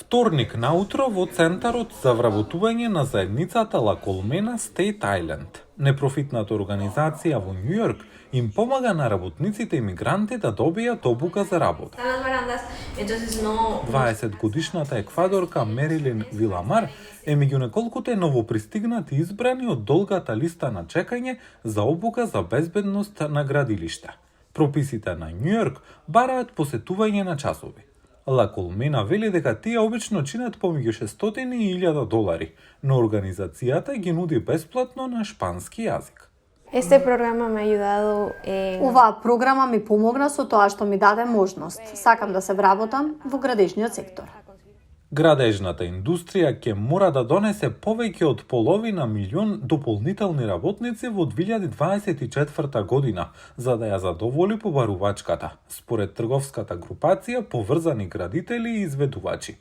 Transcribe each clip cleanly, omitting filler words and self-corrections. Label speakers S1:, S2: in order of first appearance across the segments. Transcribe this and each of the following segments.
S1: Вторник наутро во Центарот за вработување на заедницата La Colmena State Island, непрофитната организација во Њу Јорк, им помага на работниците имигранти да добијат обука за работа. 20-годишната еквадорка Мерилин Виламар е меѓу неколкуте новопристигнати избрани од долгата листа на чекање за обука за безбедност на градилишта. Прописите на Њу Јорк бараат посетување на часови. La Colmena вели дека тие обично чинат помеѓу 600 и $1,000, но организацијата ги нуди бесплатно на шпански јазик.
S2: Оваа програма ми помогна со тоа што ми даде можност. Сакам да се вработам во градежниот сектор.
S1: Градежната индустрија ќе мора да донесе повеќе од половина милион дополнителни работници во 2024 година, за да ја задоволи побарувачката, според трговската групација поврзани градители и изведувачи.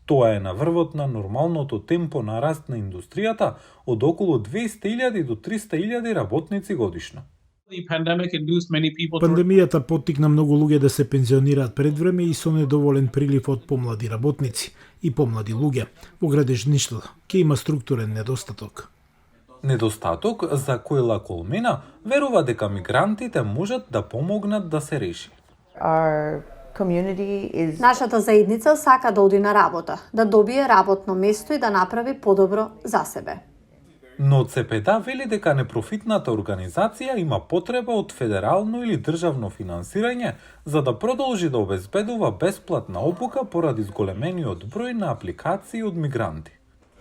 S1: Тоа е на врвот на нормалното темпо на раст на индустријата од околу 200,000 до 300,000 работници годишно.
S3: Пандемијата поттикна многу луѓе да се пензионираат пред време и со недоволен прилив од помлади работници и помлади луѓе во градежништвото ќе има структурен недостаток.
S1: Недостаток за кој La Colmena верува дека мигрантите можат да помогнат да се реши.
S2: Нашата заедница сака да оди на работа, да добие работно место и да направи подобро за себе.
S1: Но ЦПД вели дека непрофитната организација има потреба од федерално или државно финансирање за да продолжи да обезбедува бесплатна обука поради зголемениот број на апликации од мигранти.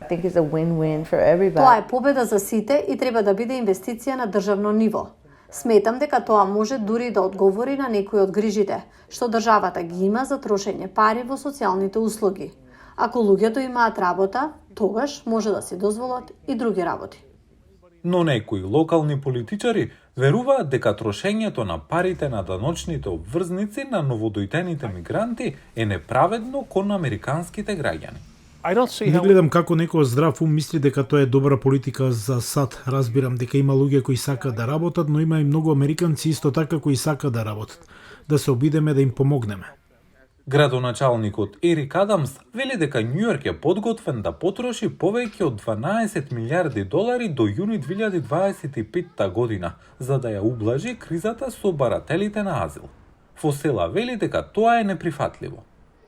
S2: Тоа е победа за сите и треба да биде инвестиција на државно ниво. Сметам дека тоа може дури да одговори на некои од грижите, што државата ги има за трошење пари во социјалните услуги. Ако луѓето имаат работа, тогаш може да си дозволат и други работи.
S1: Но некои локални политичари веруваат дека трошењето на парите на даночните обврзници на новодојдените мигранти е неправедно кон американските граѓани.
S3: Не гледам како некој здрав ум мисли дека тоа е добра политика за САД. Разбирам дека има луѓе кои сакаат да работат, но има и многу американци исто така кои сакаат да работат. Да се обидеме да им помогнеме.
S1: Градоначалникот Ерик Адамс вели дека Њу Јорк е подготвен да потроши повеќе од $12 милиарди до јуни 2025 година, за да ја ублажи кризата со барателите на азил. Фосела вели дека тоа е неприфатливо.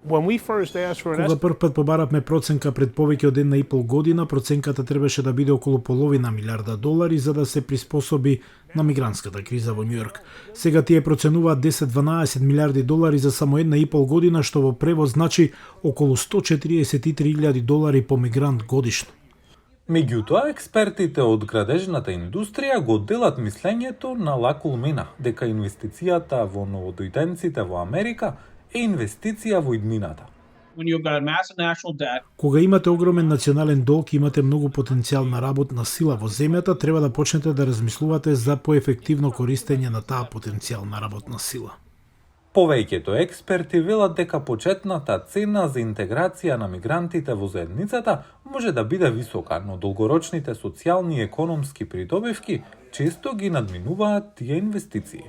S3: Кога прв пат побаравме проценка пред повеќе од 1,5 година, проценката требаше да биде околу половина милиарда долари за да се приспособи на мигрантската криза во Њу Јорк. Сега тие проценуваат 10-12 милиарди долари за само 1,5 година, што во превод значи околу $143,000 по мигрант годишно.
S1: Меѓутоа, експертите од градежната индустрија го делат мислењето на La Colmena дека инвестицијата во новодојденците во Америка е инвестиција во иднината.
S3: Кога имате огромен национален долг и имате многу потенцијал на работна сила во земјата, треба да почнете да размислувате за поефективно користење на таа потенцијал на работна сила.
S1: Повеќето експерти велат дека почетната цена за интеграција на мигрантите во заедницата може да биде висока, но долгорочните социјални и економски придобивки често ги надминуваат тие инвестиции.